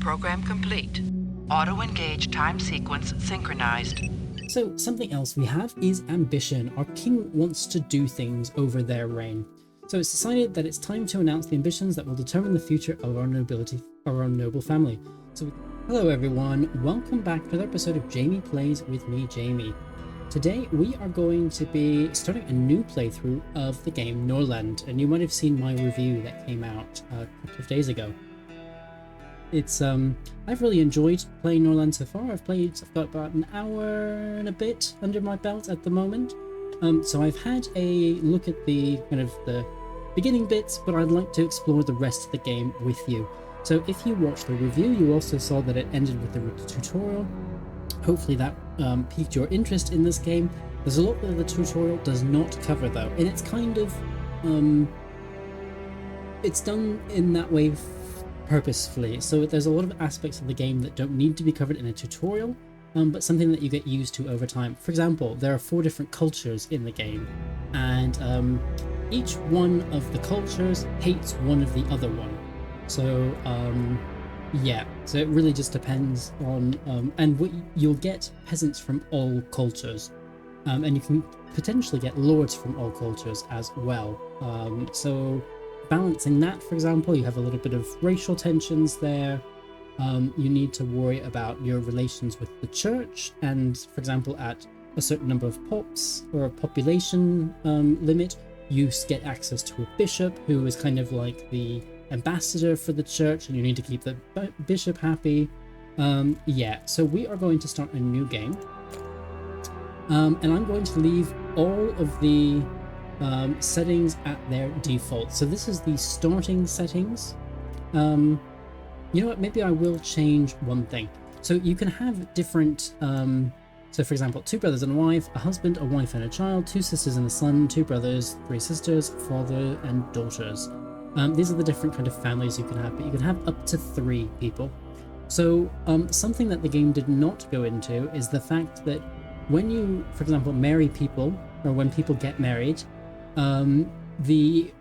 Program complete. Auto-engage time sequence synchronized. So something else we have is ambition. Our king wants to do things over their reign. So it's decided that it's time to announce the ambitions that will determine the future of our noble family. So hello everyone, welcome back to another episode of Jamie Plays with me, Jamie. Today we are going to be starting a new playthrough of the game Norland, and you might have seen my review that came out a couple of days ago. It's I've really enjoyed playing Norland so far. I've got about an hour and a bit under my belt at the moment. So I've had a look at the kind of the beginning bits, but I'd like to explore the rest of the game with you. So if you watched the review, you also saw that it ended with the tutorial. Hopefully that piqued your interest in this game. There's a lot that the tutorial does not cover though, and it's kind of it's done in that way purposefully. So there's a lot of aspects of the game that don't need to be covered in a tutorial, but something that you get used to over time. For example, there are 4 different cultures in the game, and each one of the cultures hates one of the other one. So yeah, so it really just depends on and you'll get peasants from all cultures, and you can potentially get lords from all cultures as well. So balancing that, for example, you have a little bit of racial tensions there. You need to worry about your relations with the church, and for example, at a certain number of pops or a population limit, you get access to a bishop who is kind of like the ambassador for the church, and you need to keep the bishop happy. Yeah, so we are going to start a new game, and I'm going to leave all of the settings at their default. So this is the starting settings. You know what, maybe I will change one thing. So you can have different so for example, 2 brothers and a wife, a husband, a wife and a child, 2 sisters and a son, 2 brothers, 3 sisters, father and daughters. These are the different kind of families you can have, but you can have up to 3 people. So something that the game did not go into is the fact that when you, for example, marry people, or when people get married, the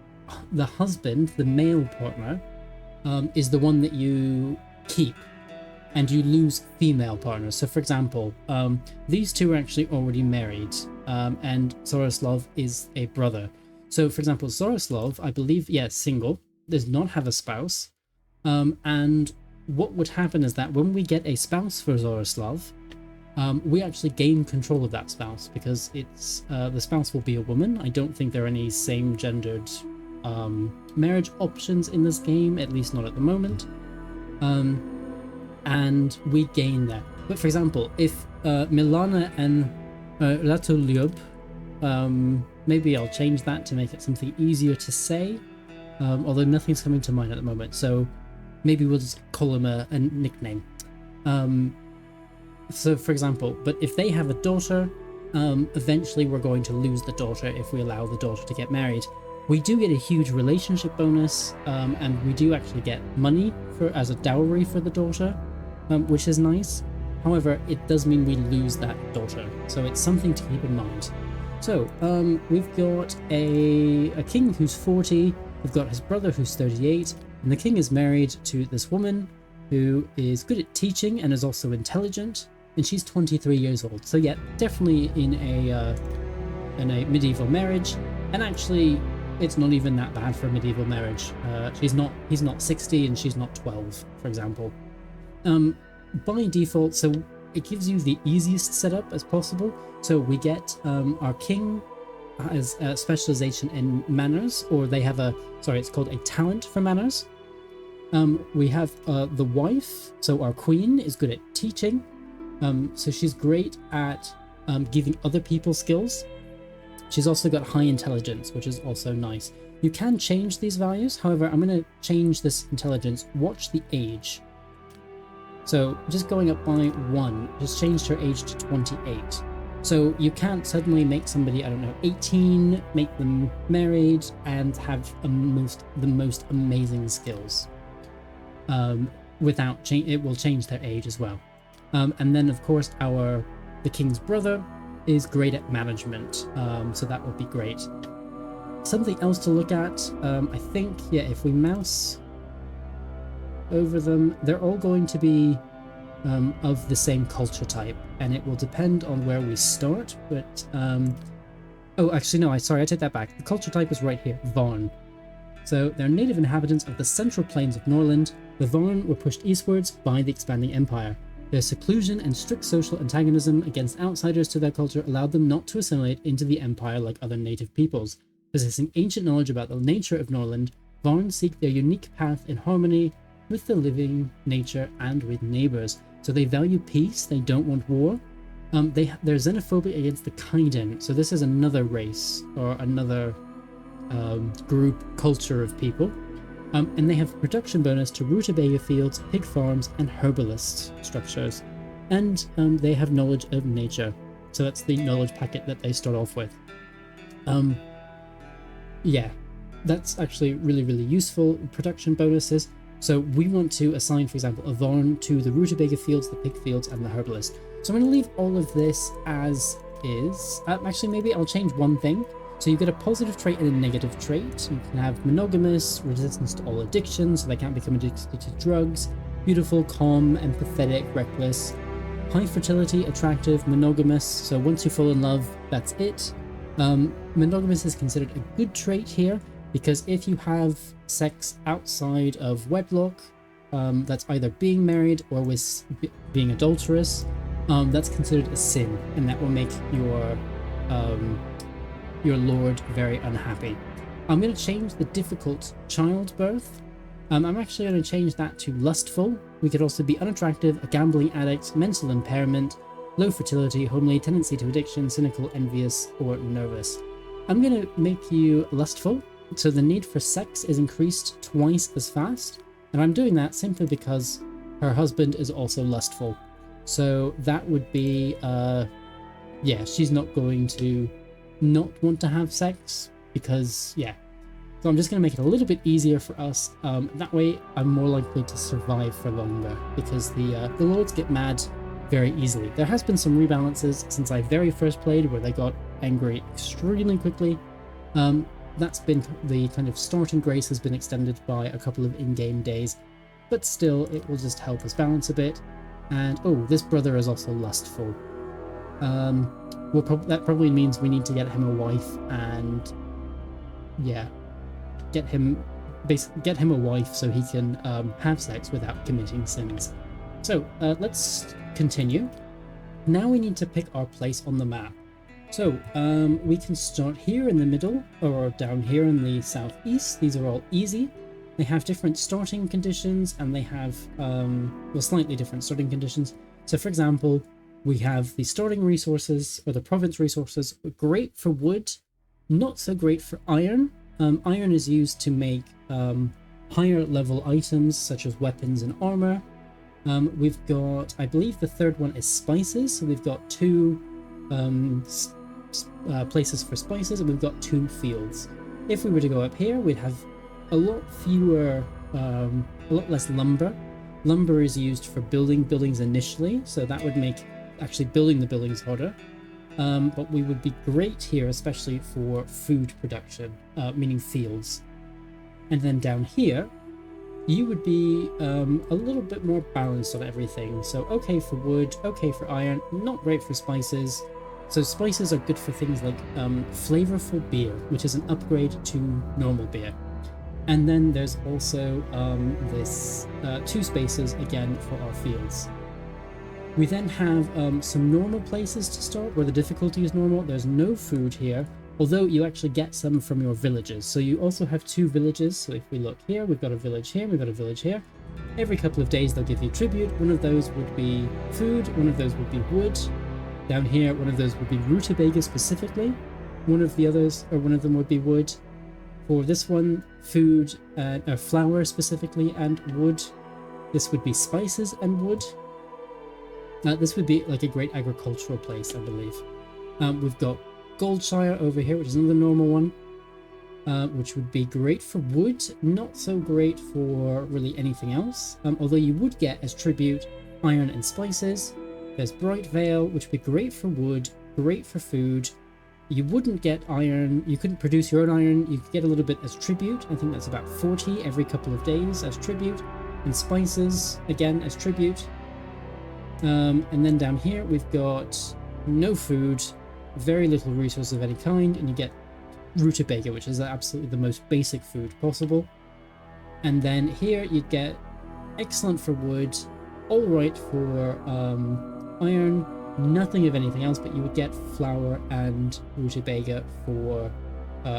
husband, the male partner, is the one that you keep, and you lose female partners. So for example, these 2 are actually already married, and Zoroslav is a brother. So for example, Zoroslav, I believe, single, does not have a spouse, and what would happen is that when we get a spouse for Zoroslav, we actually gain control of that spouse, because it's the spouse will be a woman. I don't think there are any same-gendered marriage options in this game, at least not at the moment, and we gain that. But for example, if Milana and Ratulyub, maybe I'll change that to make it something easier to say, although nothing's coming to mind at the moment, so maybe we'll just call him a nickname. So for example, but if they have a daughter, eventually we're going to lose the daughter if we allow the daughter to get married. We do get a huge relationship bonus, and we do actually get money as a dowry for the daughter, which is nice. However, it does mean we lose that daughter, so it's something to keep in mind. So we've got a king who's 40, we've got his brother who's 38, and the king is married to this woman who is good at teaching and is also intelligent, and she's 23 years old. So yeah, definitely in a medieval marriage, and actually it's not even that bad for a medieval marriage. He's not 60 and she's not 12, for example. By default, so it gives you the easiest setup as possible. So we get our king has a specialization in manners, or they have it's called a talent for manners. We have the wife, so our queen is good at teaching, so she's great at giving other people skills. She's also got high intelligence, which is also nice. You can change these values, however, I'm going to change this intelligence. Watch the age. So just going up by 1, just changed her age to 28. So you can't suddenly make somebody, I don't know, 18, make them married, and have the most amazing skills. Without it will change their age as well. And then of course the king's brother is great at management, so that would be great. Something else to look at, I think, yeah, if we mouse over them. They're all going to be of the same culture type, and it will depend on where we start, but oh, actually no, sorry, I take that back. The culture type is right here, Varn. So they're native inhabitants of the central plains of Norland. The Varn were pushed eastwards by the expanding empire. Their seclusion and strict social antagonism against outsiders to their culture allowed them not to assimilate into the empire like other native peoples. Possessing ancient knowledge about the nature of Norland, Varn seek their unique path in harmony with the living nature and with neighbours. So they value peace, they don't want war. They're xenophobic against the Kaiden, so this is another race or another group culture of people. And they have a production bonus to rutabaga fields, pig farms, and herbalist structures. And they have knowledge of nature, so that's the knowledge packet that they start off with. Yeah, that's actually really, really useful production bonuses. So we want to assign, for example, a Varn to the rutabaga fields, the pig fields, and the herbalist. So I'm going to leave all of this as is. Actually, maybe I'll change one thing. So you get a positive trait and a negative trait. You can have monogamous, resistance to all addictions, so they can't become addicted to drugs. Beautiful, calm, empathetic, reckless. High fertility, attractive, monogamous. So once you fall in love, that's it. Monogamous is considered a good trait here, because if you have sex outside of wedlock, that's either being married or with being adulterous, that's considered a sin, and that will make your lord very unhappy. I'm going to change the difficult childbirth. I'm actually going to change that to lustful. We could also be unattractive, a gambling addict, mental impairment, low fertility, homely, tendency to addiction, cynical, envious, or nervous. I'm going to make you lustful, so the need for sex is increased twice as fast, and I'm doing that simply because her husband is also lustful. So that would be, yeah, she's not going to not want to have sex, because, yeah. So I'm just going to make it a little bit easier for us. That way I'm more likely to survive for longer, because the lords get mad very easily. There has been some rebalances since I very first played where they got angry extremely quickly. That's been the kind of starting grace has been extended by a couple of in-game days, but still it will just help us balance a bit. And oh, this brother is also lustful. That probably means we need to get him a wife, and yeah, get him a wife so he can have sex without committing sins. So let's continue. Now we need to pick our place on the map. So we can start here in the middle, or down here in the southeast. These are all easy. They have different starting conditions, and they have well, slightly different starting conditions. So for example, we have the starting resources, or the province resources, great for wood, not so great for iron. Iron is used to make higher level items such as weapons and armor. We've got, I believe the third one is spices, so we've got two places for spices, and we've got 2 fields. If we were to go up here, we'd have a lot fewer, a lot less lumber. Lumber is used for building buildings initially, so that would make actually building the buildings harder. But we would be great here, especially for food production, meaning fields. And then down here, you would be a little bit more balanced on everything. So okay for wood, okay for iron, not great for spices. So spices are good for things like flavorful beer, which is an upgrade to normal beer. And then there's also this 2 spaces again for our fields. We then have some normal places to start where the difficulty is normal. There's no food here, although you actually get some from your villages. So you also have 2 villages. So if we look here, we've got a village here, we've got a village here. Every couple of days they'll give you tribute. One of those would be food, one of those would be wood. Down here, one of those would be rutabaga specifically. One of them would be wood. For this one, food, flour specifically, and wood. This would be spices and wood. This would be like a great agricultural place, I believe. We've got Goldshire over here, which is another normal one, which would be great for wood, not so great for really anything else, although you would get as tribute iron and spices. There's Bright Vale, which would be great for wood, great for food. You wouldn't get iron, you couldn't produce your own iron, you could get a little bit as tribute. I think that's about 40 every couple of days as tribute. and spices, again, as tribute. And then down here, we've got no food, very little resources of any kind, and you get rutabaga, which is absolutely the most basic food possible. And then here you'd get excellent for wood, all right for iron, nothing of anything else, but you would get flour and rutabaga for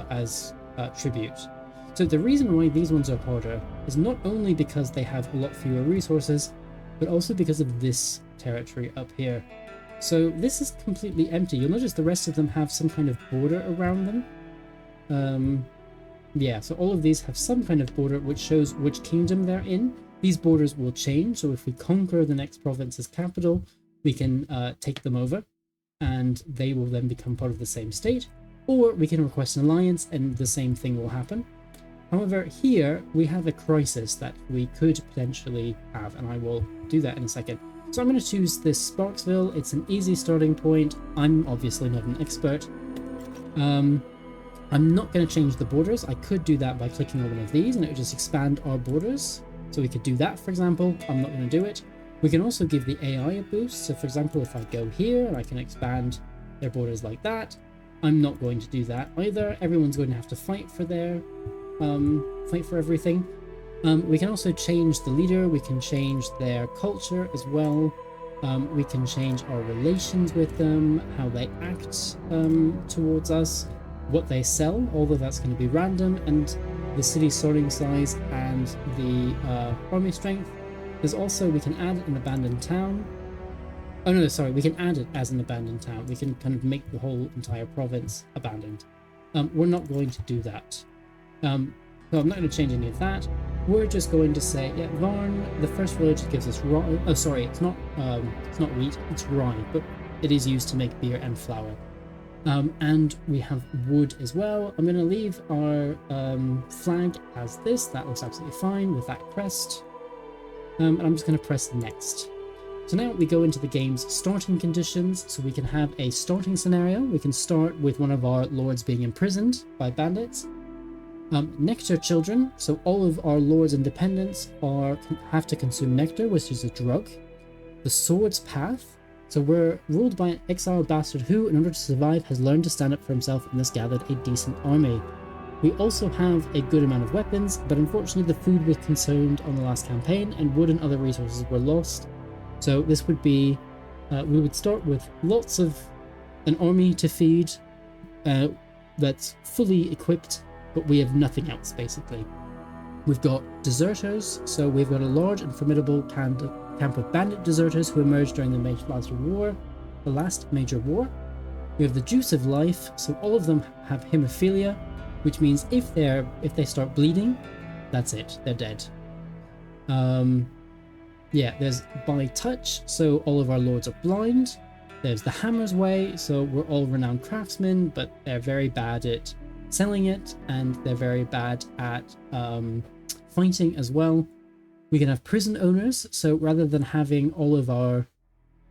as tribute. So the reason why these ones are harder is not only because they have a lot fewer resources, but also because of this territory up here. So this is completely empty. You'll notice the rest of them have some kind of border around them. Yeah, so all of these have some kind of border which shows which kingdom they're in. These borders will change, so if we conquer the next province's capital, we can take them over, and they will then become part of the same state, or we can request an alliance and the same thing will happen. However, here we have a crisis that we could potentially have, and I will do that in a second. So I'm going to choose this Sparksville. It's an easy starting point. I'm obviously not an expert. I'm not going to change the borders. I could do that by clicking on one of these and it would just expand our borders. So we could do that, for example. I'm not going to do it. We can also give the AI a boost. So for example, if I go here and I can expand their borders like that, I'm not going to do that either. Everyone's going to have to fight for their fight for everything. We can also change the leader. We can change their culture as well. We can change our relations with them, how they act towards us, what they sell, although that's going to be random, and the city sorting size and the army strength. There's also, we can add an abandoned town. Oh no, sorry, we can add it as an abandoned town. We can kind of make the whole entire province abandoned. We're not going to do that. So I'm not going to change any of that. We're just going to say, yeah, Varn, the first village gives us rye. Oh, sorry, it's not wheat, it's rye, but it is used to make beer and flour. And we have wood as well. I'm going to leave our flag as this. That looks absolutely fine with that crest. And I'm just going to press next. So now we go into the game's starting conditions. So we can have a starting scenario. We can start with one of our lords being imprisoned by bandits. Nectar children. So all of our lords and dependents have to consume nectar, which is a drug. The sword's path. So we're ruled by an exiled bastard who, in order to survive, has learned to stand up for himself and thus gathered a decent army. We also have a good amount of weapons, but unfortunately the food was consumed on the last campaign and wood and other resources were lost. So this would be, we would start with lots of an army to feed that's fully equipped, but we have nothing else basically. We've got deserters, so we've got a large and formidable camp of bandit deserters who emerged during the last major war. We have the juice of life, so all of them have hemophilia, which means if they start bleeding, that's it, they're dead. Yeah, there's by touch, so all of our lords are blind. There's the hammer's way, so we're all renowned craftsmen, but they're very bad at selling it, and they're very bad at fighting as well. We can have prison owners, so rather than having all of our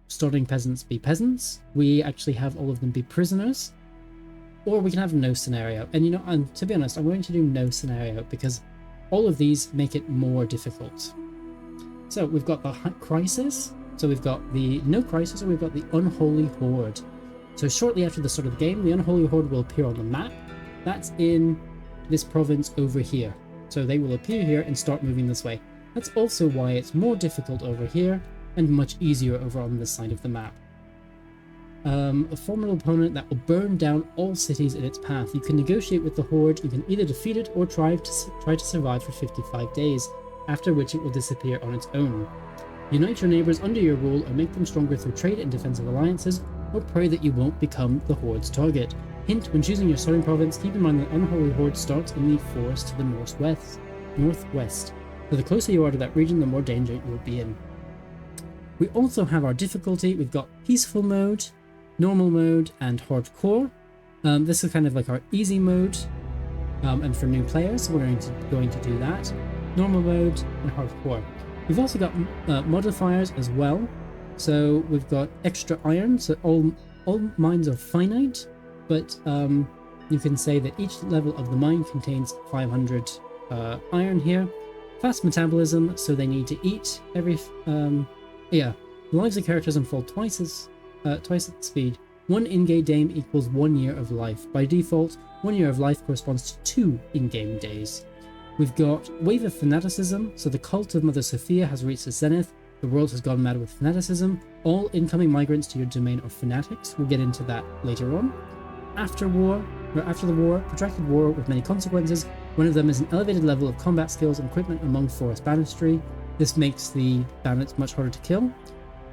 starting peasants be peasants, we actually have all of them be prisoners. Or we can have no scenario. And you know, and to be honest, I'm going to do no scenario because all of these make it more difficult. So we've got the crisis, so we've got the no crisis, and we've got the unholy horde. So shortly after the start of the game, the unholy horde will appear on the map. That's in this province over here. So they will appear here and start moving this way. That's also why it's more difficult over here and much easier over on this side of the map. A formidable opponent that will burn down all cities in its path. You can negotiate with the horde. You can either defeat it or try to survive for 55 days, after which it will disappear on its own. Unite your neighbors under your rule or make them stronger through trade and defensive alliances, or pray that you won't become the horde's target. Hint, when choosing your starting province, keep in mind that unholy horde starts in the forest to the northwest. So the closer you are to that region, the more danger you'll be in. We also have our difficulty. We've got peaceful mode, normal mode, and hardcore. This is kind of like our easy mode, and for new players, so we're going to do that. Normal mode and hardcore. We've also got modifiers as well. So we've got extra iron, so all mines are finite, but you can say that each level of the mine contains 500 iron here. Fast metabolism, so they need to eat every... yeah, the lives of characters unfold twice at speed. 1 in-game day equals 1 year of life. By default, 1 year of life corresponds to 2 in-game days. We've got Wave of Fanaticism, so the cult of Mother Sophia has reached its zenith. The world has gone mad with fanaticism. All incoming migrants to your domain are fanatics. We'll get into that later on. After the war, protracted war with many consequences. One of them is an elevated level of combat skills and equipment among forest banditry. This makes the bandits much harder to kill.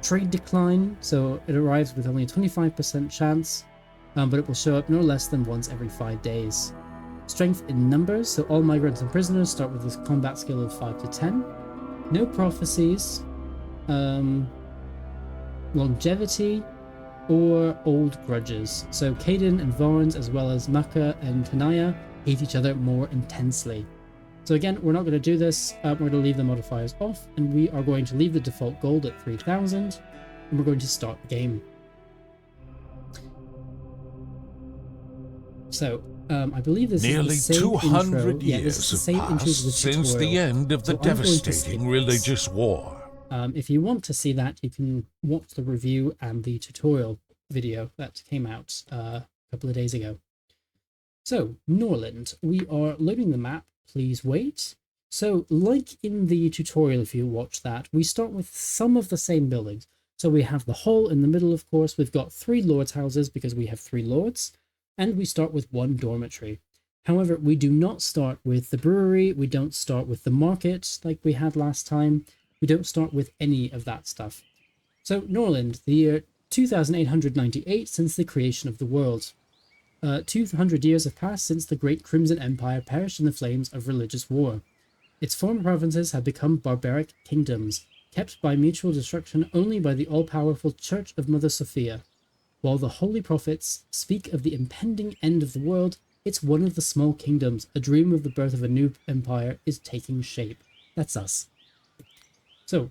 Trade decline, so it arrives with only a 25% chance, but it will show up no less than once every 5 days. Strength in numbers, so all migrants and prisoners start with a combat skill of 5 to 10. No prophecies, longevity, or old grudges. So Caden and Varns, as well as Maka and Kanaya, hate each other more intensely. So again, we're not going to do this, we're going to leave the modifiers off, and we are going to leave the default gold at 3000, and we're going to start the game. So, I believe this Nearly is the same 200 intro. years Yeah, have passed since the end of the devastating religious war. If you want to see that, you can watch the review and the tutorial video that came out a couple of days ago. So, Norland, we are loading the map. Please wait. So, like in the tutorial, if you watch that, we start with some of the same buildings. So we have the hall in the middle, of course. We've got 3 lords' houses because we have 3 lords. And we start with 1 dormitory. However, we do not start with the brewery. We don't start with the market like we had last time. We don't start with any of that stuff. So, Norland, the year 2898 since the creation of the world. 200 years have passed since the Great Crimson Empire perished in the flames of religious war. Its former provinces have become barbaric kingdoms, kept by mutual destruction only by the all-powerful Church of Mother Sophia. While the holy prophets speak of the impending end of the world, it's one of the small kingdoms. A dream of the birth of a new empire is taking shape. That's us. So,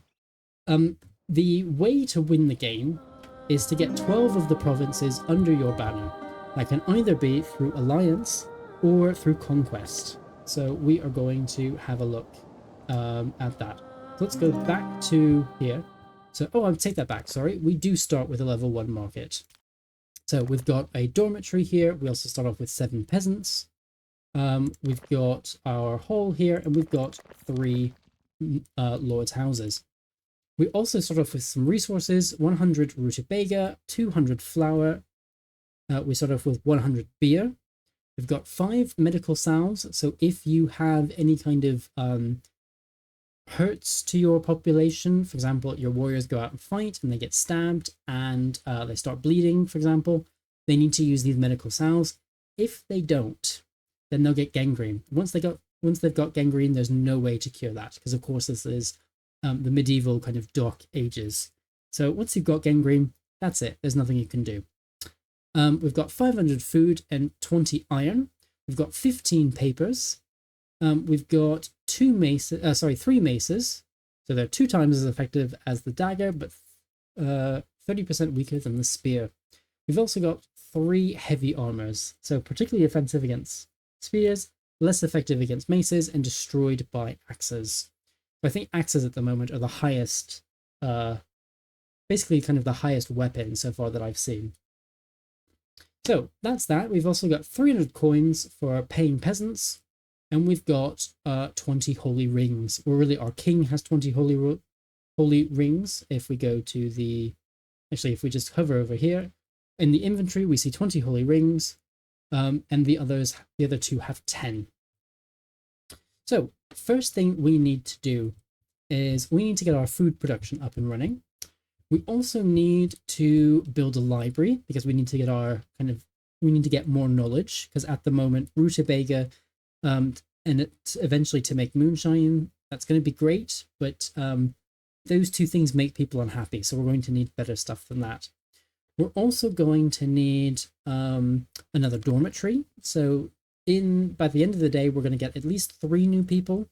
the way to win the game is to get 12 of the provinces under your banner. That can either be through alliance or through conquest. So we are going to have a look at that. So let's go back to here. So, oh, I'll take that back, sorry. We do start with a level 1 market. So we've got a dormitory here. We also start off with 7 peasants. We've got our hall here, and we've got 3 lords' houses. We also start off with some resources, 100 rutabaga, 200 flour. We start off with 100 beer. We've got 5 medical salves. So if you have any kind of hurts to your population, for example, your warriors go out and fight and they get stabbed and they start bleeding, for example, they need to use these medical salves. If they don't, then they'll get gangrene. Once they've got gangrene, there's no way to cure that because, of course, this is the medieval kind of dark ages. So once you've got gangrene, that's it. There's nothing you can do. We've got 500 food and 20 iron. We've got 15 papers. We've got 3 maces. So they're 2 times as effective as the dagger, but 30% weaker than the spear. We've also got 3 heavy armors. So particularly offensive against spears, less effective against maces, and destroyed by axes. I think axes at the moment are the highest, basically kind of the highest weapon so far that I've seen. So that's that. We've also got 300 coins for paying peasants, and we've got 20 holy rings. Or really, our king has 20 holy rings. If we go to the, actually, if we just hover over here, in the inventory we see 20 holy rings, and the other 2 have 10. So first thing we need to do is we need to get our food production up and running. We also need to build a library because we need to get we need to get more knowledge because at the moment rutabaga and eventually to make moonshine, that's going to be great, but those 2 things make people unhappy, so we're going to need better stuff than that. We're also going to need another dormitory. So by the end of the day, we're going to get at least 3 new people,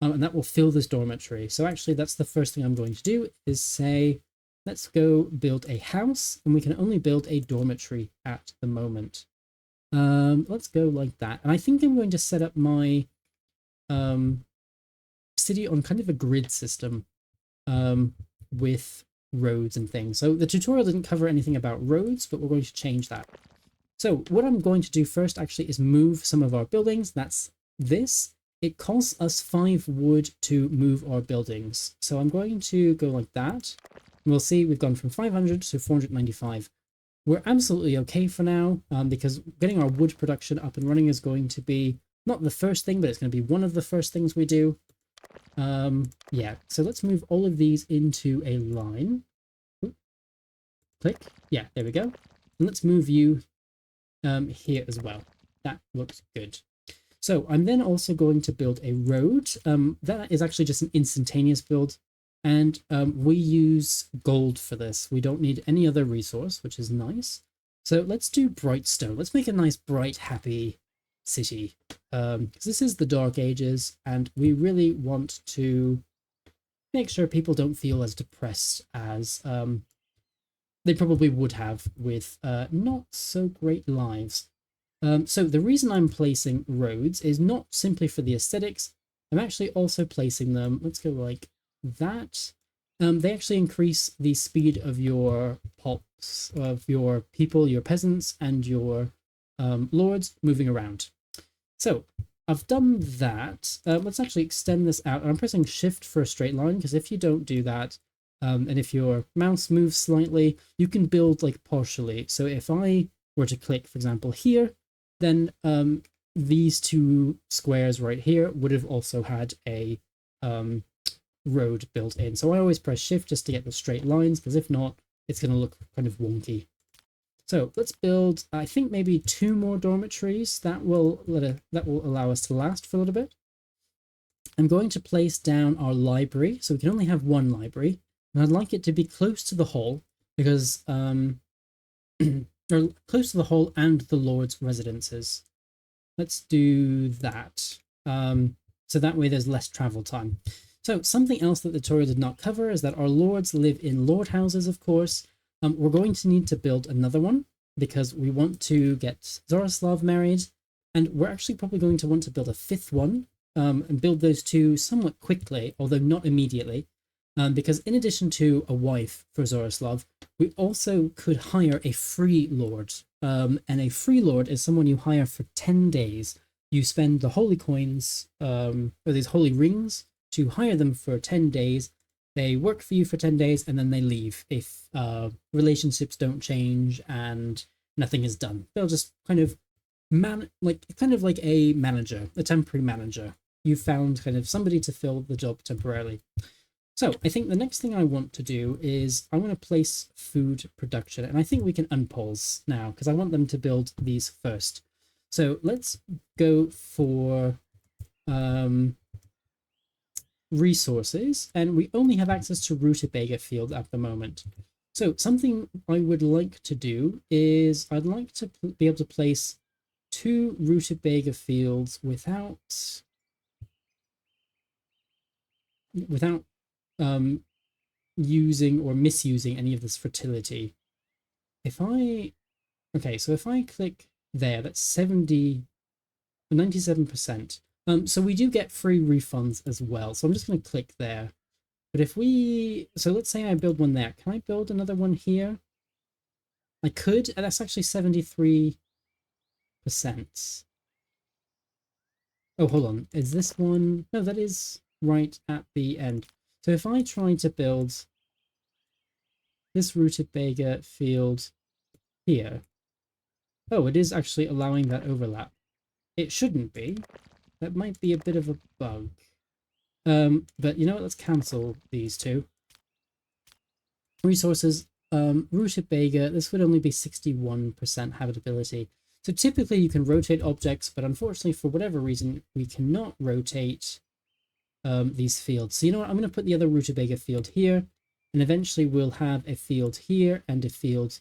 and that will fill this dormitory. So actually, that's the first thing I'm going to do is say, let's go build a house, and we can only build a dormitory at the moment. Let's go like that. And I think I'm going to set up my city on kind of a grid system with roads and things. So the tutorial didn't cover anything about roads, but we're going to change that. So what I'm going to do first actually is move some of our buildings. That's this. It costs us 5 wood to move our buildings. So I'm going to go like that. We'll see we've gone from 500 to 495. We're absolutely okay for now, because getting our wood production up and running is going to be not the first thing, but it's going to be one of the first things we do. Yeah, so let's move all of these into a line. Oop. Click. Yeah, there we go. And let's move you here as well. That looks good. So I'm then also going to build a road. That is actually just an instantaneous build. And we use gold for this. We don't need any other resource, which is nice. So let's do bright stone. Let's make a nice, bright, happy city. Because this is the Dark Ages, and we really want to make sure people don't feel as depressed as they probably would have with not so great lives. So the reason I'm placing roads is not simply for the aesthetics. I'm actually also placing them, let's go like that. They actually increase the speed of your pops, of your people, your peasants, and your lords moving around. So I've done that. Let's actually extend this out. I'm pressing shift for a straight line, because if you don't do that, and if your mouse moves slightly, you can build like partially. So if I were to click, for example, here, then these 2 squares right here would have also had a road built in. So I always press shift just to get the straight lines, because if not, it's going to look kind of wonky. So let's build, I think, maybe 2 more dormitories. That will allow us to last for a little bit. I'm going to place down our library, so we can only have 1 library, and I'd like it to be close to the hall, because or close to the hall and the lord's residences. Let's do that. So that way there's less travel time. So something else that the tutorial did not cover is that our lords live in lord houses, of course. We're going to need to build another one, because we want to get Zoroslav married, and we're actually probably going to want to build a 5th one, and build those 2 somewhat quickly, although not immediately, because in addition to a wife for Zoroslav, we also could hire a free lord, and a free lord is someone you hire for 10 days. You spend the holy coins, or these holy rings, to hire them for 10 days. They work for you for 10 days, and then they leave if relationships don't change and nothing is done. They'll just kind of like a manager, a temporary manager. You found kind of somebody to fill the job temporarily. So I think the next thing I want to do is I want to place food production, and I think we can unpause now, because I want them to build these first. So let's go for resources, and we only have access to rutabaga field at the moment. So something I would like to do is I'd like to be able to place 2 rutabaga fields without using or misusing any of this fertility. Okay, so if I click there, that's 97%. So we do get free refunds as well. So I'm just going to click there. But if so let's say I build one there. Can I build another one here? I could, and that's actually 73%. Oh, hold on. Is this one? No, that is right at the end. So if I try to build this rutabaga field here. Oh, it is actually allowing that overlap. It shouldn't be. That might be a bit of a bug. But you know what? Let's cancel these 2. Resources, rutabaga, this would only be 61% habitability. So typically you can rotate objects, but unfortunately for whatever reason, we cannot rotate these fields. So you know what? I'm going to put the other rutabaga field here, and eventually we'll have a field here and a field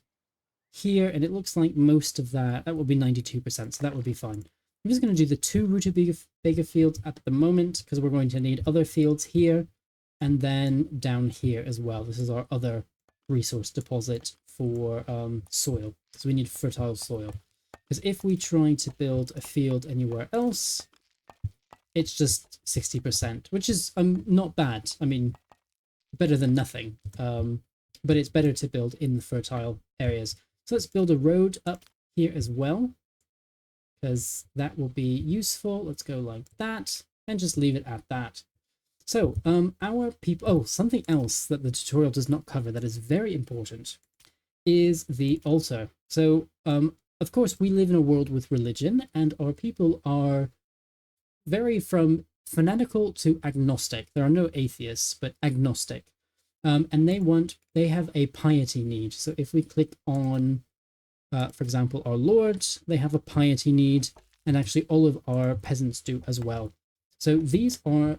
here, and it looks like most of that will be 92%, so that would be fine. I'm just going to do the 2 rutabaga fields at the moment, because we're going to need other fields here and then down here as well. This is our other resource deposit for soil, so we need fertile soil. Because if we try to build a field anywhere else, it's just 60%, which is not bad. I mean, better than nothing. But it's better to build in the fertile areas. So let's build a road up here as well, because that will be useful. Let's go like that and just leave it at that. So our people, oh, something else that the tutorial does not cover that is very important is the altar. So of course we live in a world with religion, and our people are very from fanatical to agnostic. There are no atheists, but agnostic. And they have a piety need. So if we click on, for example, our lords, they have a piety need, and actually all of our peasants do as well. So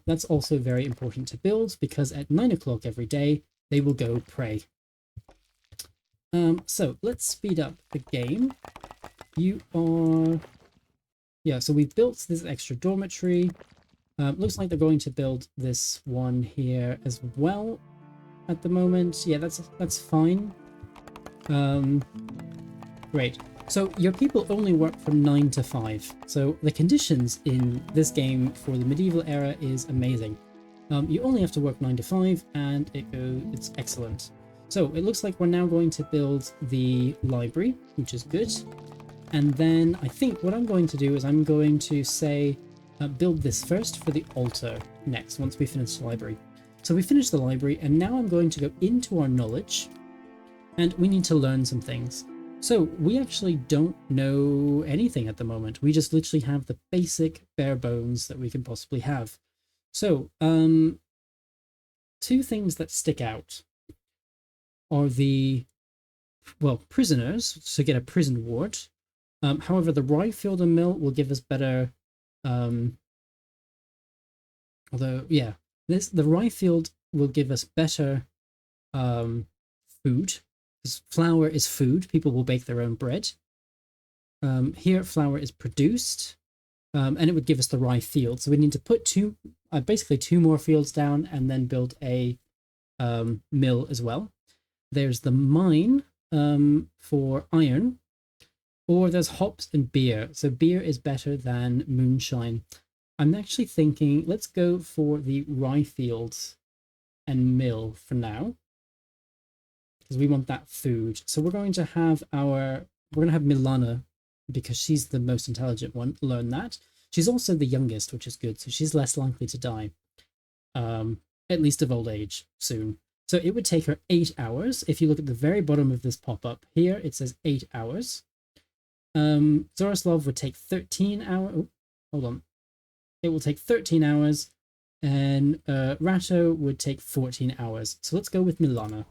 that's also very important to build, because at 9 o'clock every day, they will go pray. So let's speed up the game. So we've built this extra dormitory. Looks like they're going to build this one here as well at the moment. Yeah, that's fine. Great. So your people only work from 9 to 5. So the conditions in this game for the medieval era is amazing. You only have to work 9 to 5, and it's excellent. So it looks like we're now going to build the library, which is good. And then I think what I'm going to do is I'm going to say build this first for the altar next, once we finish the library. So we finished the library, and now I'm going to go into our knowledge, and we need to learn some things. So we actually don't know anything at the moment. We just literally have the basic bare bones that we can possibly have. So two things that stick out are prisoners, so get a prison ward. However, the Ryefield and Mill will give us better, the Ryefield will give us better food, because flour is food. People will bake their own bread. Here, flour is produced, and it would give us the rye field. So we need to put basically two more fields down, and then build a mill as well. There's the mine for iron, or there's hops and beer. So beer is better than moonshine. I'm actually thinking, let's go for the rye fields and mill for now, because we want that food. So we're going to have Milana, because she's the most intelligent one, learn that. She's also the youngest, which is good, so she's less likely to die, at least of old age soon. So it would take her 8 hours. If you look at the very bottom of this pop-up here, it says 8 hours. Zoroslav would take 13 hours. Oh, hold on. It will take 13 hours, and Rato would take 14 hours. So let's go with Milana.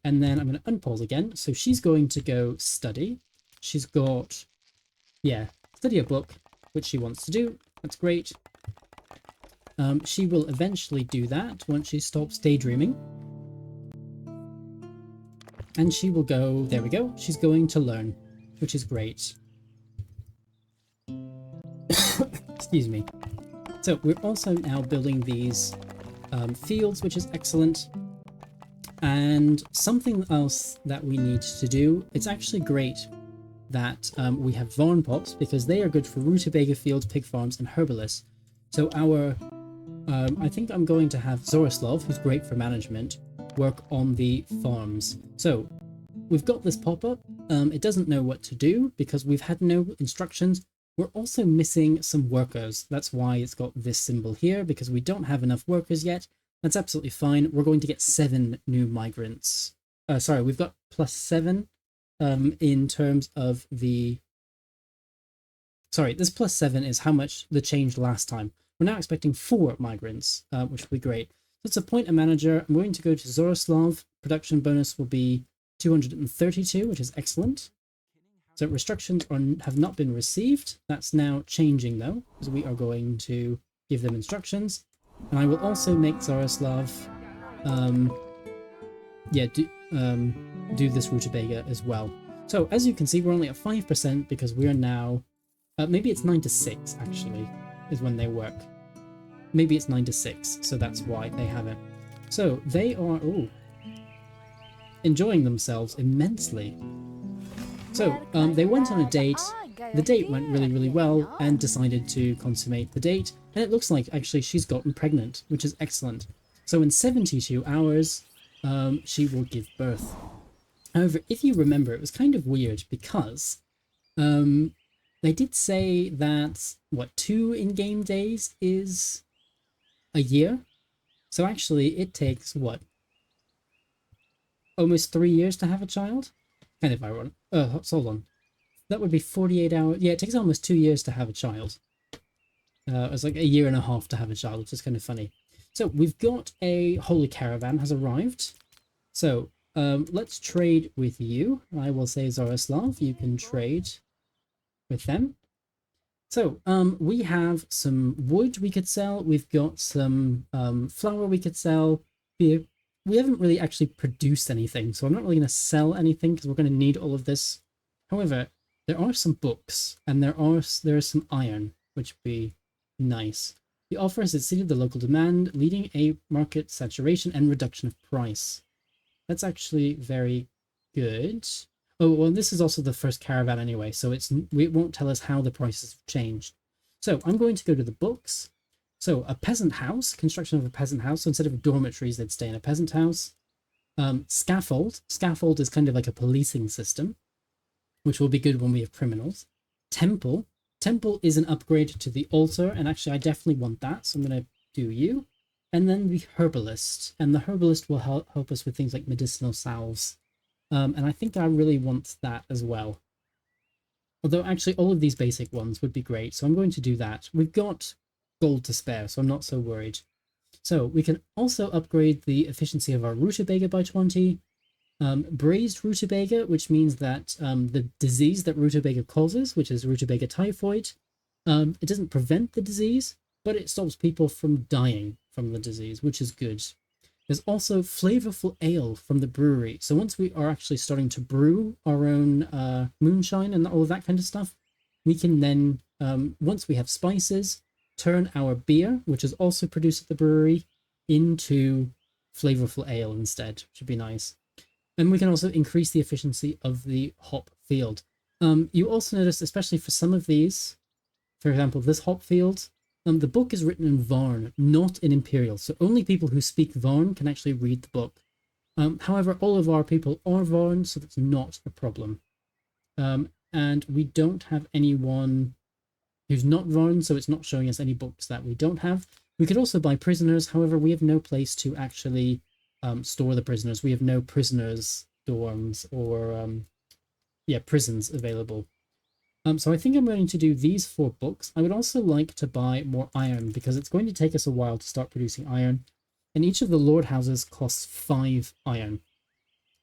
And then I'm going to unpause again. So she's going to go study. She's got, study a book, which she wants to do. That's great. She will eventually do that once she stops daydreaming. And she will go, there we go, she's going to learn, which is great. Excuse me. So we're also now building these fields, which is excellent. And something else that we need to do, it's actually great that we have Varn pops, because they are good for rutabaga fields, pig farms, and herbalists. So I think I'm going to have Zoroslav, who's great for management, work on the farms. So we've got this pop-up. It doesn't know what to do because we've had no instructions. We're also missing some workers. That's why it's got this symbol here, because we don't have enough workers yet. That's absolutely fine. We're going to get 7 new migrants. We've got +7 in terms of the... this +7 is how much the change last time. We're now expecting 4 migrants, which will be great. So let's appoint a manager. I'm going to go to Zoroslav. Production bonus will be 232, which is excellent. So restrictions have not been received. That's now changing though, because we are going to give them instructions. And I will also make Zoroslav do this rutabaga as well. So as you can see, we're only at 5% because we are now maybe it's 9 to 6 actually is when they work. Maybe it's 9 to 6, so that's why they have it. So they are enjoying themselves immensely. So they went on a date the date went really, really well and decided to consummate the date. And it looks like actually she's gotten pregnant, which is excellent. So in 72 hours, she will give birth. However, if you remember, it was kind of weird because they did say that, 2 in-game days is a year? So actually, it takes, almost 3 years to have a child? Kind of ironic. Oh, hold on. That would be 48 hours. Yeah, it takes almost 2 years to have a child. It's like a year and a half to have a child, which is kind of funny. So we've got a holy caravan has arrived. So let's trade with you. I will say Zoroslav, you can trade with them. So we have some wood we could sell. We've got some flour we could sell. We haven't really actually produced anything, so I'm not really going to sell anything because we're going to need all of this. However, there are some books and there is some iron, which would be nice. The offer has exceeded the local demand, leading a market saturation and reduction of price. That's actually very good. Oh, well, this is also the first caravan anyway, so it won't tell us how the prices have changed. So I'm going to go to the books. So a peasant house, construction of a peasant house. So instead of dormitories, they'd stay in a peasant house. Scaffold. Scaffold is kind of like a policing system, which will be good when we have criminals. Temple. Temple is an upgrade to the altar, and actually I definitely want that, so I'm going to do you. And then the herbalist. And the herbalist will help us with things like medicinal salves. And I think I really want that as well. Although actually all of these basic ones would be great, so I'm going to do that. We've got gold to spare, so I'm not so worried. So we can also upgrade the efficiency of our rutabaga by 20. Braised rutabaga, which means that the disease that rutabaga causes, which is rutabaga typhoid, it doesn't prevent the disease, but it stops people from dying from the disease, which is good. There's also flavorful ale from the brewery. So once we are actually starting to brew our own moonshine and all of that kind of stuff, we can then, once we have spices, turn our beer, which is also produced at the brewery, into flavorful ale instead, which would be nice. And we can also increase the efficiency of the hop field. You also notice, especially for some of these, for example, this hop field, the book is written in Varn, not in Imperial, so only people who speak Varn can actually read the book. However, all of our people are Varn, so that's not a problem. And we don't have anyone who's not Varn, so it's not showing us any books that we don't have. We could also buy prisoners, however, we have no place to actually store the prisoners. We have no prisoners' dorms or, prisons available. So I think I'm going to do these 4 books. I would also like to buy more iron because it's going to take us a while to start producing iron. And each of the lord houses costs 5 iron.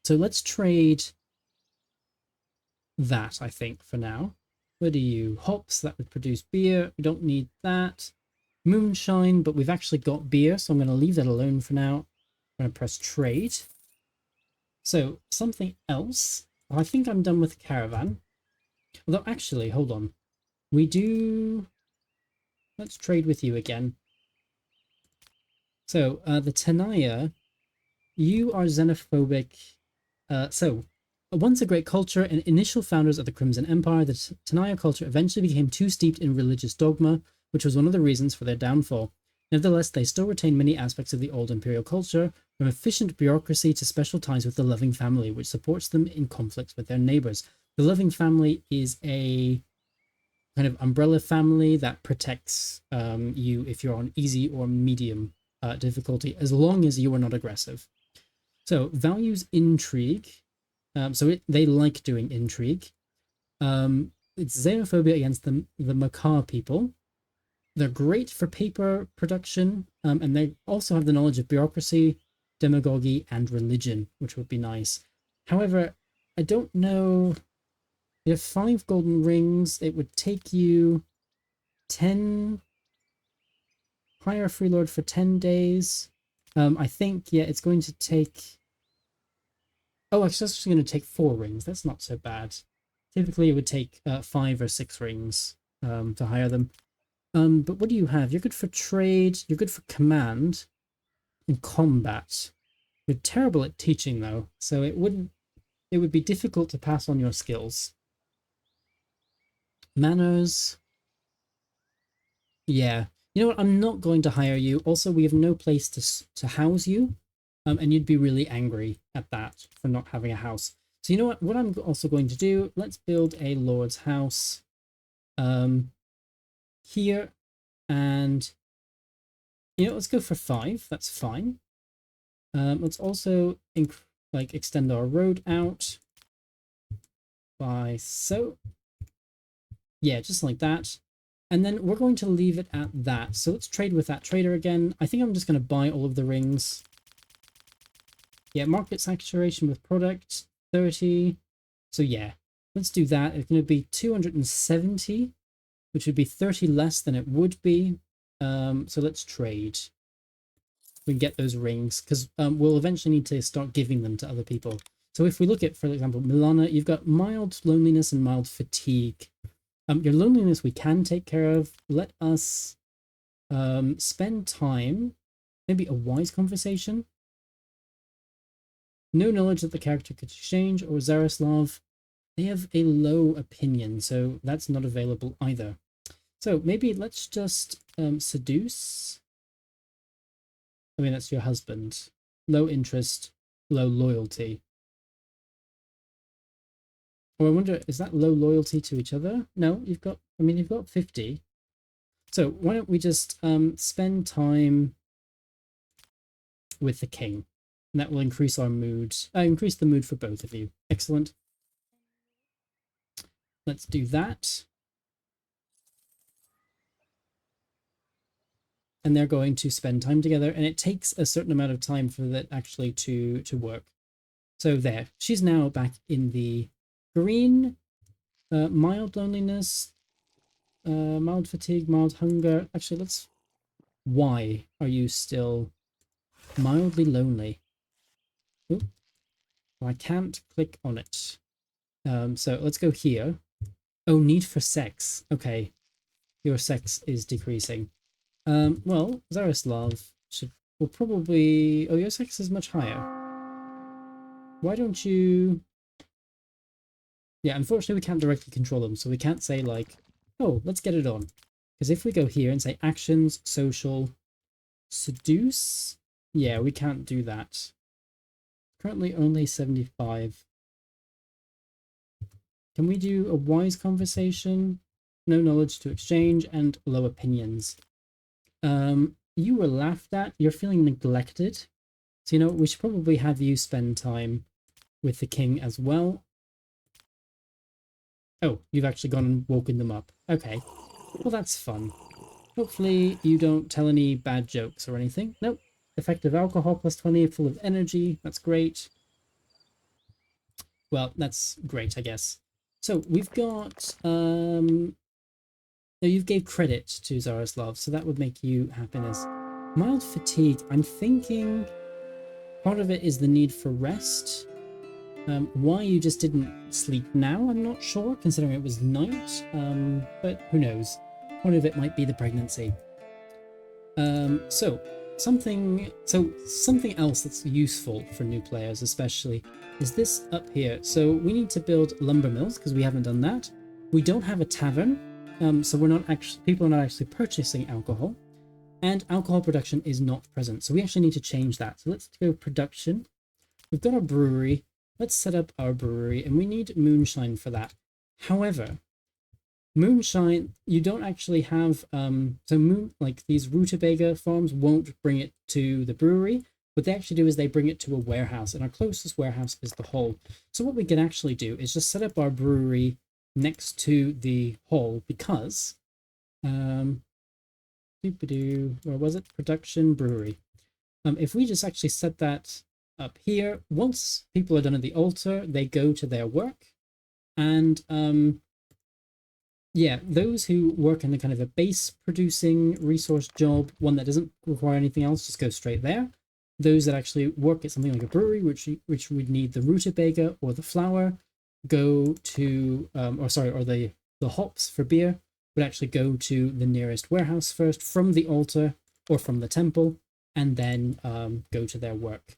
So let's trade that, I think, for now. What do you? Hops, that would produce beer. We don't need that. Moonshine, but we've actually got beer, so I'm going to leave that alone for now. I'm going to press trade. So something else. I think I'm done with the caravan. Although, actually, hold on. Let's trade with you again. So, the Tenaya, you are xenophobic. Once a great culture and initial founders of the Crimson Empire, the Tenaya culture eventually became too steeped in religious dogma, which was one of the reasons for their downfall. Nevertheless, they still retain many aspects of the old imperial culture, from efficient bureaucracy to special ties with the loving family, which supports them in conflicts with their neighbors. The loving family is a kind of umbrella family that protects you if you're on easy or medium difficulty, as long as you are not aggressive. So, values intrigue. They like doing intrigue. It's xenophobia against the Makar people. They're great for paper production, and they also have the knowledge of bureaucracy, demagogy, and religion, which would be nice. However, I don't know. You have 5 golden rings. It would take you 10. Hire a free lord for 10 days. I think, it's going to take. Oh, actually, that's going to take 4 rings. That's not so bad. Typically, it would take 5 or 6 rings to hire them. But what do you have? You're good for trade. You're good for command and combat. You're terrible at teaching, though, so it would be difficult to pass on your skills. Manners. Yeah. You know what? I'm not going to hire you. Also, we have no place to house you. And you'd be really angry at that for not having a house. So you know what? What I'm also going to do, let's build a lord's house here. And, you know, let's go for 5. That's fine. Let's also extend our road out by so. Yeah, just like that. And then we're going to leave it at that. So let's trade with that trader again. I think I'm just going to buy all of the rings. Yeah, market saturation with product, 30. So yeah, let's do that. It's going to be 270, which would be 30 less than it would be. So let's trade. We can get those rings because we'll eventually need to start giving them to other people. So if we look at, for example, Milana, you've got mild loneliness and mild fatigue. Your loneliness we can take care of. Let us spend time, maybe a wise conversation. No knowledge that the character could exchange, or Zaroslav. They have a low opinion, so that's not available either. So maybe let's just seduce. I mean, that's your husband. Low interest, low loyalty. Oh, I wonder, is that low loyalty to each other? No, you've got 50. So why don't we just spend time with the king? And that will increase our mood, increase the mood for both of you. Excellent. Let's do that. And they're going to spend time together, and it takes a certain amount of time for that actually to work. So there, she's now back in the green. Mild loneliness, mild fatigue, mild hunger. Actually, let's. Why are you still mildly lonely? Ooh, I can't click on it. So let's go here. Oh, need for sex. Okay, your sex is decreasing. Well, Zaroslav will probably. Oh, your sex is much higher. Why don't you? Yeah, unfortunately, we can't directly control them, so we can't say like, oh, let's get it on. Because if we go here and say actions, social, seduce, yeah, we can't do that. Currently only 75. Can we do a wise conversation? No knowledge to exchange and low opinions. You were laughed at. You're feeling neglected. So, you know, we should probably have you spend time with the king as well. Oh, you've actually gone and woken them up. Okay. Well, that's fun. Hopefully you don't tell any bad jokes or anything. Nope. Effective alcohol plus 20, full of energy. That's great. Well, that's great, I guess. So we've got no, you've gave credit to Zaroslav, so that would make you happiness. Mild fatigue. I'm thinking part of it is the need for rest. Why you just didn't sleep now, I'm not sure, considering it was night. But who knows? Part of it might be the pregnancy. So something else that's useful for new players, especially, is this up here. So we need to build lumber mills because we haven't done that. We don't have a tavern, so people are not actually purchasing alcohol, and alcohol production is not present. So we actually need to change that. So let's go production. We've got our brewery. Let's set up our brewery, and we need moonshine for that. However, moonshine, you don't actually have like these rutabaga farms won't bring it to the brewery. What they actually do is they bring it to a warehouse, and our closest warehouse is the hall. So what we can actually do is just set up our brewery next to the hall, because where was it? Production brewery. If we just actually set that up here, once people are done at the altar, they go to their work, and yeah, those who work in a kind of a base producing resource job, one that doesn't require anything else, just go straight there. Those that actually work at something like a brewery, which would need the rutabaga or the flour, go to or the hops for beer, would actually go to the nearest warehouse first from the altar or from the temple, and then go to their work.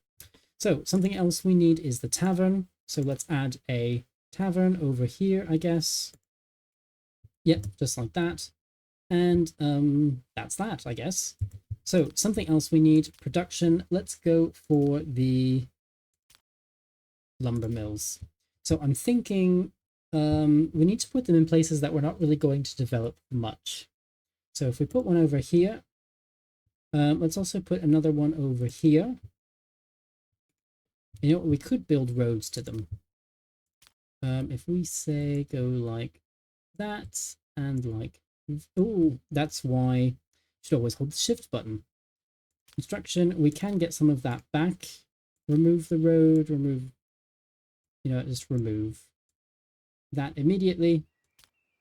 So something else we need is the tavern. So let's add a tavern over here, I guess. Yep, just like that. And that's that, I guess. So something else we need, production. Let's go for the lumber mills. So I'm thinking we need to put them in places that we're not really going to develop much. So if we put one over here, let's also put another one over here. You know what, we could build roads to them. If we say go like that and like, oh, that's why you should always hold the shift button. Construction, we can get some of that back. Remove the road, remove, you know, just remove that immediately.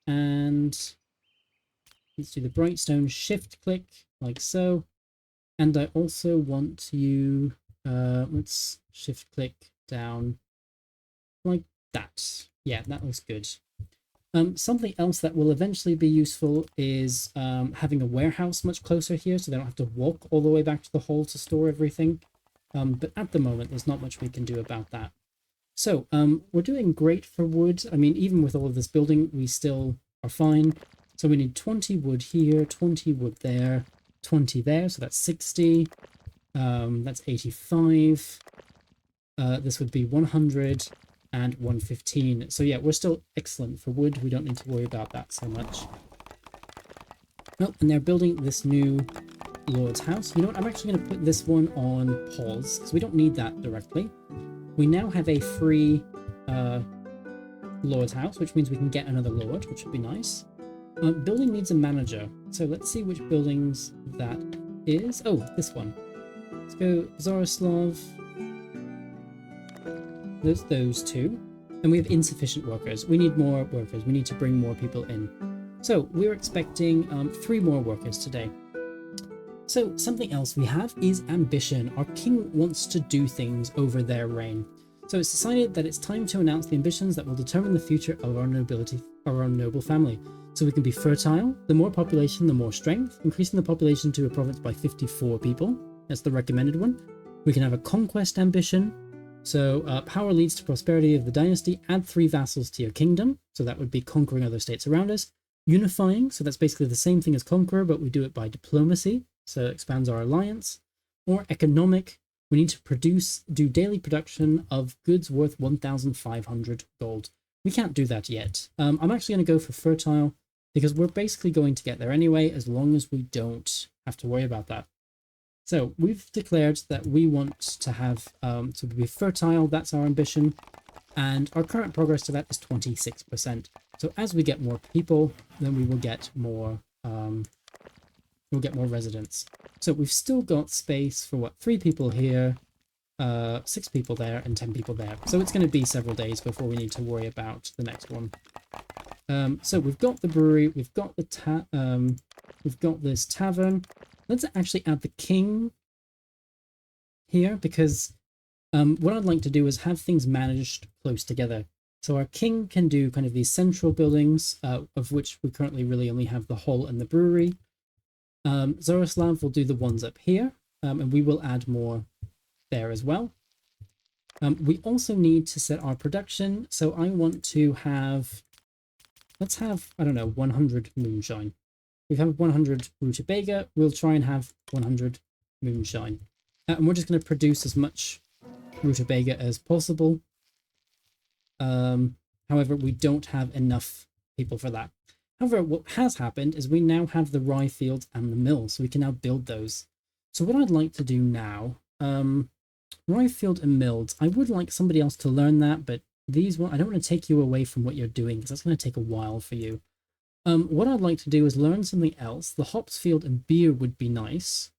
And let's do the Brightstone shift click like so. And I also want to, let's shift click down like that. Yeah, that looks good. Something else that will eventually be useful is having a warehouse much closer here, so they don't have to walk all the way back to the hall to store everything. But at the moment, there's not much we can do about that. So we're doing great for wood. I mean, even with all of this building, we still are fine. So we need 20 wood here, 20 wood there, 20 there, so that's 60. That's 85. This would be 100. And 115. So yeah, we're still excellent for wood. We don't need to worry about that so much. Oh, and they're building this new Lord's house. You know what? I'm actually going to put this one on pause because we don't need that directly. We now have a free Lord's house, which means we can get another Lord, which would be nice. Building needs a manager. So let's see which buildings that is. Oh, this one. Let's go Zoroslav. Those two, and we have insufficient workers. We need more workers. We need to bring more people in. So we're expecting 3 more workers today. So something else we have is ambition. Our king wants to do things over their reign. So it's decided that it's time to announce the ambitions that will determine the future of our nobility, our noble family. So we can be fertile. The more population, the more strength. Increasing the population to a province by 54 people. That's the recommended one. We can have a conquest ambition. So power leads to prosperity of the dynasty. Add 3 vassals to your kingdom. So that would be conquering other states around us. Unifying. So that's basically the same thing as conqueror, but we do it by diplomacy. So it expands our alliance. Or economic. We need to do daily production of goods worth 1,500 gold. We can't do that yet. I'm actually going to go for fertile because we're basically going to get there anyway, as long as we don't have to worry about that. So we've declared that we want to have to be fertile. That's our ambition, and our current progress to that is 26%. So as we get more people, then we will get more. We'll get more residents. So we've still got space for what, 3 people here, 6 people there, and 10 people there. So it's going to be several days before we need to worry about the next one. So we've got the brewery, we've got the we've got this tavern. Let's actually add the king here, because what I'd like to do is have things managed close together. So our king can do kind of these central buildings, of which we currently really only have the hall and the brewery. Zoroslav will do the ones up here, and we will add more there as well. We also need to set our production. So I want to have, let's have, I don't know, 100 moonshine. We have 100 rutabaga. We'll try and have 100 moonshine. And we're just going to produce as much rutabaga as possible. However, we don't have enough people for that. However, what has happened is we now have the rye fields and the mill, so we can now build those. So what I'd like to do now, rye field and mills, I would like somebody else to learn that, but these one, I don't want to take you away from what you're doing, because that's going to take a while for you. What I'd like to do is learn something else. The hops field and beer would be nice,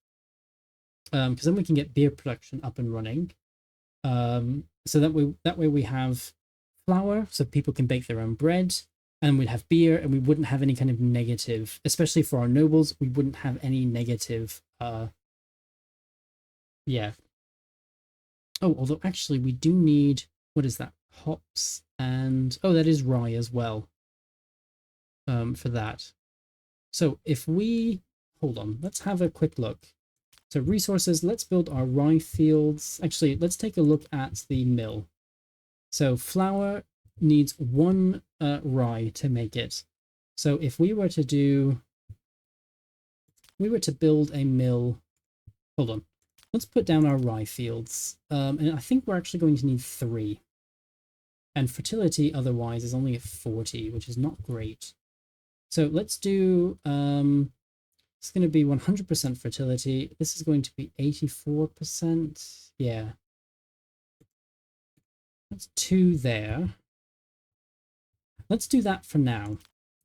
because then we can get beer production up and running. So that way we have flour, so people can bake their own bread, and we'd have beer, and we wouldn't have any kind of negative, especially for our nobles, we wouldn't have any negative, yeah. Oh, although actually we do need, what is that? Hops and, oh, that is rye as well. For that. So if we, hold on, let's have a quick look. So resources, let's build our rye fields. Actually, let's take a look at the mill. So flour needs 1 rye to make it. So if we were to build a mill, hold on, let's put down our rye fields. And I think we're actually going to need 3. And fertility otherwise is only at 40, which is not great. So let's do, it's going to be 100% fertility. This is going to be 84%. Yeah. That's 2 there. Let's do that for now.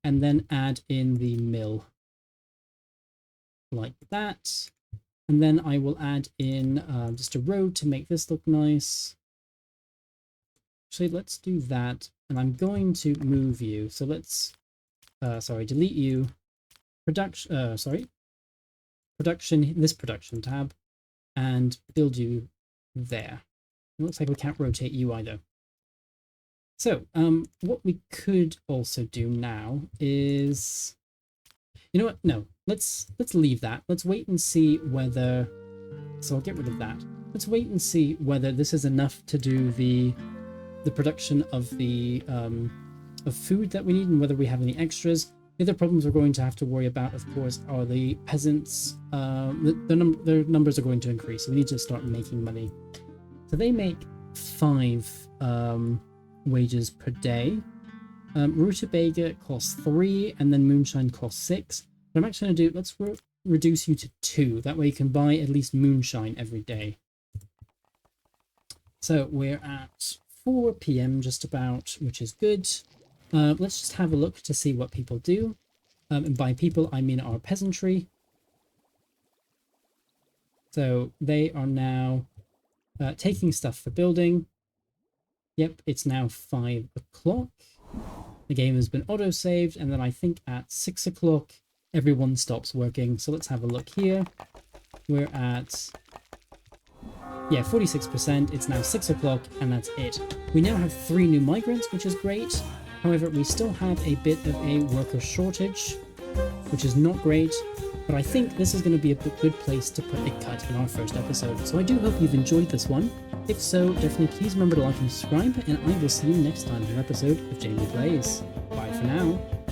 And then add in the mill. Like that. And then I will add in just a road to make this look nice. Actually, let's do that. And I'm going to move you. So let's, delete you. Production, this production tab. And build you there. It looks like we can't rotate you either. So, what we could also do now is, you know what? No, let's leave that. Let's wait and see whether. So I'll get rid of that. Let's wait and see whether this is enough to do the production of the of food that we need, and whether we have any extras. The other problems we're going to have to worry about, of course, are the peasants. Their numbers are going to increase, so we need to start making money. So they make 5 wages per day. Rutabaga costs 3, and then moonshine costs 6. What I'm actually going to do, let's reduce you to 2. That way you can buy at least moonshine every day. So we're at 4 p.m. just about, which is good. Let's just have a look to see what people do. And by people, I mean our peasantry. So they are now taking stuff for building. Yep, it's now 5 o'clock. The game has been auto-saved, and then I think at 6 o'clock, everyone stops working. So let's have a look here. We're at, yeah, 46%. It's now 6 o'clock, and that's it. We now have 3 new migrants, which is great. However, we still have a bit of a worker shortage, which is not great. But I think this is going to be a good place to put a cut in our first episode. So I do hope you've enjoyed this one. If so, definitely please remember to like and subscribe, and I will see you next time in an episode of Jamie Plays. Bye for now.